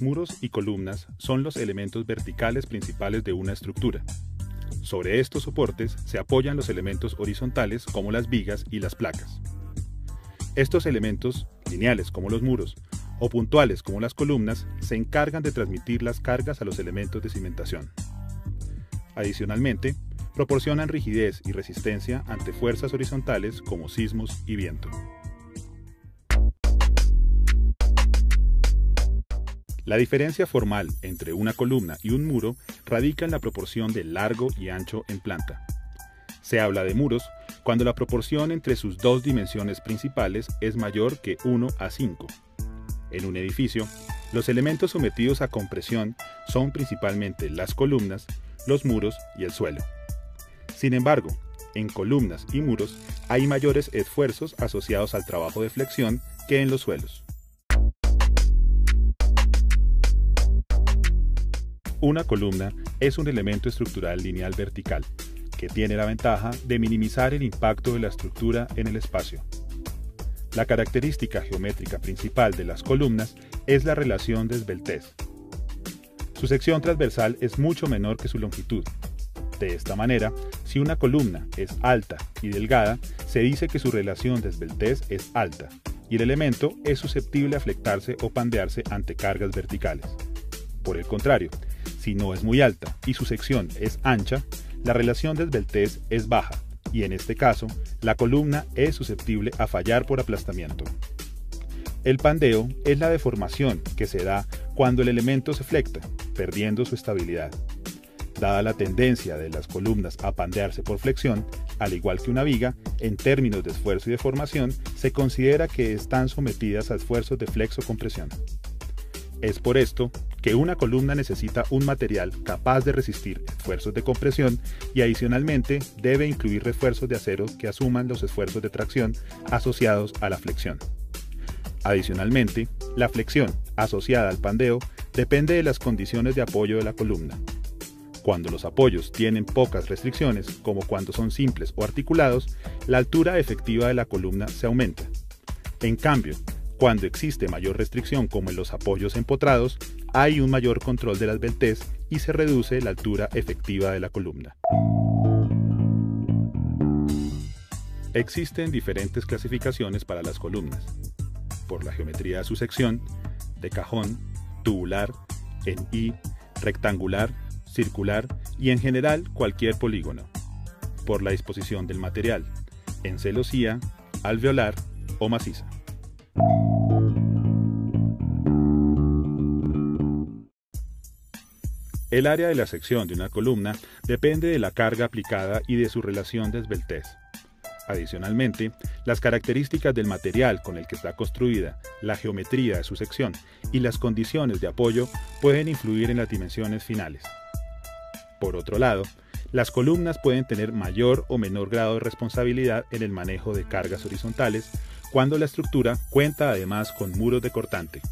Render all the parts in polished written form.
muros y columnas son los elementos verticales principales de una estructura. Sobre estos soportes se apoyan los elementos horizontales como las vigas y las placas. Estos elementos, lineales como los muros, o puntuales como las columnas, se encargan de transmitir las cargas a los elementos de cimentación. Adicionalmente, proporcionan rigidez y resistencia ante fuerzas horizontales como sismos y viento. La diferencia formal entre una columna y un muro radica en la proporción de largo y ancho en planta. Se habla de muros cuando la proporción entre sus dos dimensiones principales es mayor que 1:5. En un edificio, los elementos sometidos a compresión son principalmente las columnas, los muros y el suelo. Sin embargo, en columnas y muros hay mayores esfuerzos asociados al trabajo de flexión que en los suelos. Una columna es un elemento estructural lineal vertical, que tiene la ventaja de minimizar el impacto de la estructura en el espacio. La característica geométrica principal de las columnas es la relación de esbeltez. Su sección transversal es mucho menor que su longitud. De esta manera, si una columna es alta y delgada, se dice que su relación de esbeltez es alta, y el elemento es susceptible a flectarse o pandearse ante cargas verticales. Por el contrario, si no es muy alta y su sección es ancha, la relación de esbeltez es baja, y en este caso, la columna es susceptible a fallar por aplastamiento. El pandeo es la deformación que se da cuando el elemento se flecta, perdiendo su estabilidad. Dada la tendencia de las columnas a pandearse por flexión, al igual que una viga, en términos de esfuerzo y deformación, se considera que están sometidas a esfuerzos de flexo-compresión. Es por esto que una columna necesita un material capaz de resistir esfuerzos de compresión y adicionalmente debe incluir refuerzos de acero que asuman los esfuerzos de tracción asociados a la flexión. Adicionalmente, la flexión asociada al pandeo depende de las condiciones de apoyo de la columna. Cuando los apoyos tienen pocas restricciones, como cuando son simples o articulados, la altura efectiva de la columna se aumenta. En cambio, cuando existe mayor restricción como en los apoyos empotrados, hay un mayor control de la esbeltez y se reduce la altura efectiva de la columna. Existen diferentes clasificaciones para las columnas, por la geometría de su sección, de cajón, tubular, en I, rectangular, circular y en general cualquier polígono, por la disposición del material, en celosía, alveolar o maciza. El área de la sección de una columna depende de la carga aplicada y de su relación de esbeltez. Adicionalmente, las características del material con el que está construida, la geometría de su sección y las condiciones de apoyo pueden influir en las dimensiones finales. Por otro lado, las columnas pueden tener mayor o menor grado de responsabilidad en el manejo de cargas horizontales cuando la estructura cuenta además con muros de cortante.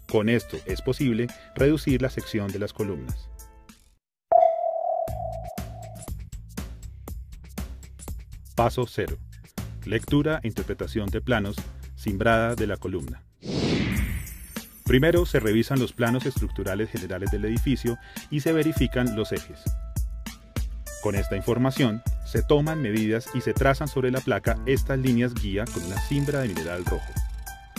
Con esto es posible reducir la sección de las columnas. Paso 0. Lectura e interpretación de planos, cimbrada de la columna. Primero se revisan los planos estructurales generales del edificio y se verifican los ejes. Con esta información, se toman medidas y se trazan sobre la placa estas líneas guía con una cimbra de mineral rojo.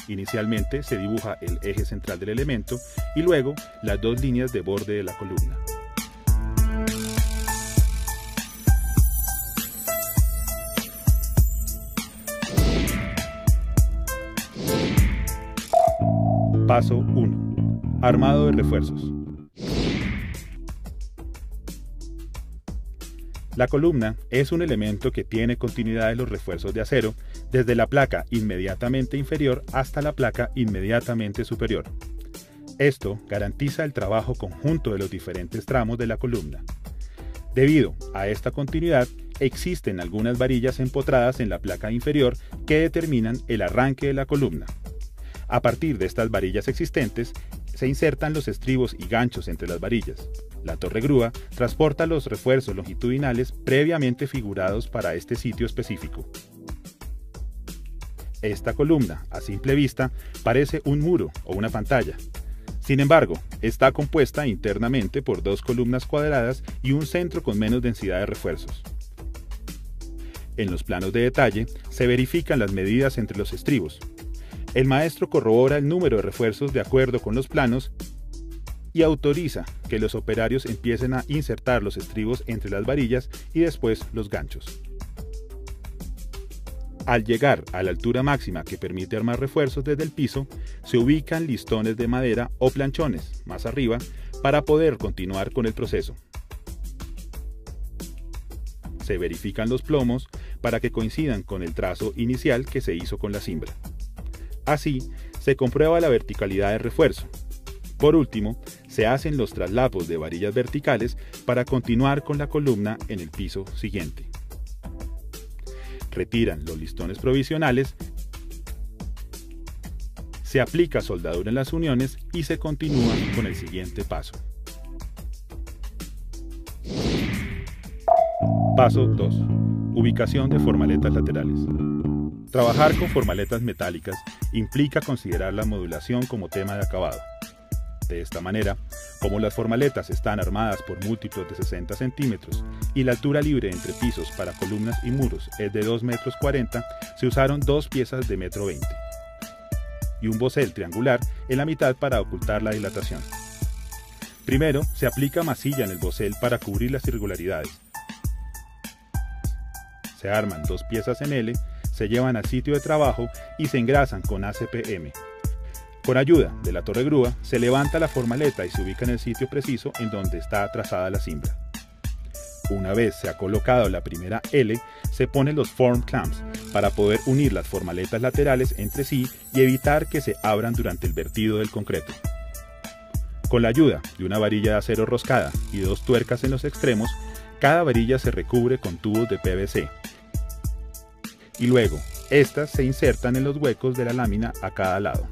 Inicialmente se dibuja el eje central del elemento y luego las dos líneas de borde de la columna. Paso 1. Armado de refuerzos. La columna es un elemento que tiene continuidad de los refuerzos de acero desde la placa inmediatamente inferior hasta la placa inmediatamente superior. Esto garantiza el trabajo conjunto de los diferentes tramos de la columna. Debido a esta continuidad, existen algunas varillas empotradas en la placa inferior que determinan el arranque de la columna. A partir de estas varillas existentes, se insertan los estribos y ganchos entre las varillas. La torre grúa transporta los refuerzos longitudinales previamente figurados para este sitio específico. Esta columna, a simple vista, parece un muro o una pantalla. Sin embargo, está compuesta internamente por dos columnas cuadradas y un centro con menos densidad de refuerzos. En los planos de detalle se verifican las medidas entre los estribos. El maestro corrobora el número de refuerzos de acuerdo con los planos y autoriza que los operarios empiecen a insertar los estribos entre las varillas y después los ganchos. Al llegar a la altura máxima que permite armar refuerzos desde el piso, se ubican listones de madera o planchones más arriba para poder continuar con el proceso. Se verifican los plomos para que coincidan con el trazo inicial que se hizo con la cimbra. Así, se comprueba la verticalidad del refuerzo. Por último, se hacen los traslapos de varillas verticales para continuar con la columna en el piso siguiente. Retiran los listones provisionales, se aplica soldadura en las uniones y se continúa con el siguiente paso. Paso 2. Ubicación de formaletas laterales. Trabajar con formaletas metálicas implica considerar la modulación como tema de acabado. De esta manera, como las formaletas están armadas por múltiplos de 60 centímetros y la altura libre entre pisos para columnas y muros es de 2,40 metros, se usaron dos piezas de 1,20 metros y un bosel triangular en la mitad para ocultar la dilatación. Primero, se aplica masilla en el bosel para cubrir las irregularidades. Se arman dos piezas en L, se llevan al sitio de trabajo y se engrasan con ACPM. Con ayuda de la torre grúa, se levanta la formaleta y se ubica en el sitio preciso en donde está trazada la cimbra. Una vez se ha colocado la primera L, se ponen los form clamps para poder unir las formaletas laterales entre sí y evitar que se abran durante el vertido del concreto. Con la ayuda de una varilla de acero roscada y dos tuercas en los extremos, cada varilla se recubre con tubos de PVC. Y luego, estas se insertan en los huecos de la lámina a cada lado.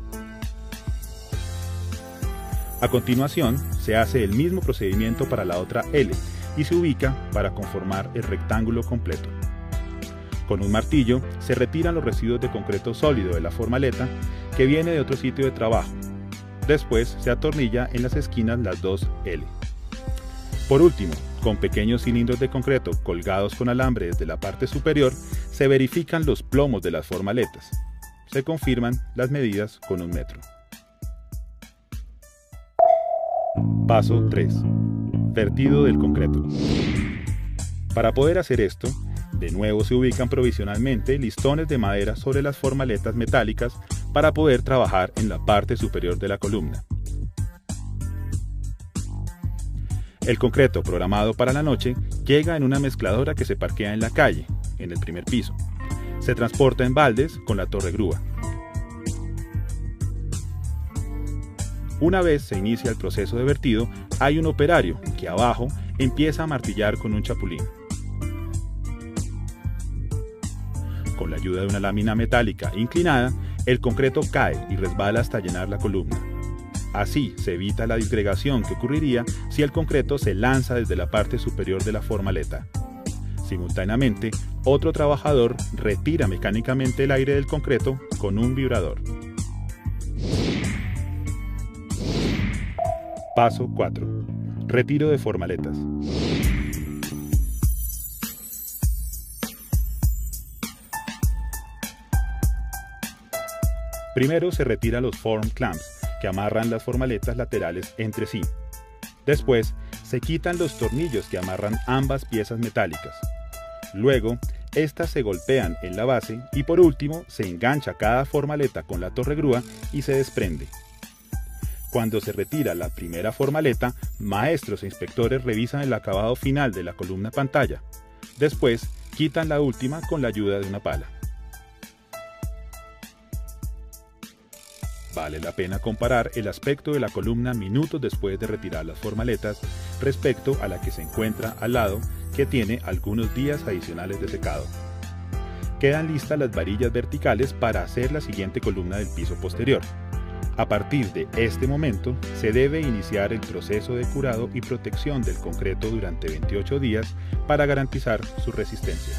A continuación, se hace el mismo procedimiento para la otra L y se ubica para conformar el rectángulo completo. Con un martillo se retiran los residuos de concreto sólido de la formaleta que viene de otro sitio de trabajo. Después se atornilla en las esquinas las dos L. Por último, con pequeños cilindros de concreto colgados con alambre desde la parte superior, se verifican los plomos de las formaletas. Se confirman las medidas con 1 metro. Paso 3. Vertido del concreto. Para poder hacer esto, de nuevo se ubican provisionalmente listones de madera sobre las formaletas metálicas para poder trabajar en la parte superior de la columna. El concreto programado para la noche llega en una mezcladora que se parquea en la calle, en el primer piso. Se transporta en baldes con la torre grúa. Una vez se inicia el proceso de vertido, hay un operario que abajo empieza a martillar con un chapulín. Con la ayuda de una lámina metálica inclinada, el concreto cae y resbala hasta llenar la columna. Así se evita la disgregación que ocurriría si el concreto se lanza desde la parte superior de la formaleta. Simultáneamente, otro trabajador retira mecánicamente el aire del concreto con un vibrador. Paso 4. Retiro de formaletas. Primero se retira los form clamps que amarran las formaletas laterales entre sí. Después se quitan los tornillos que amarran ambas piezas metálicas. Luego, estas se golpean en la base y por último se engancha cada formaleta con la torre grúa y se desprende. Cuando se retira la primera formaleta, maestros e inspectores revisan el acabado final de la columna pantalla. Después, quitan la última con la ayuda de una pala. Vale la pena comparar el aspecto de la columna minutos después de retirar las formaletas respecto a la que se encuentra al lado, que tiene algunos días adicionales de secado. Quedan listas las varillas verticales para hacer la siguiente columna del piso posterior. A partir de este momento, se debe iniciar el proceso de curado y protección del concreto durante 28 días para garantizar su resistencia.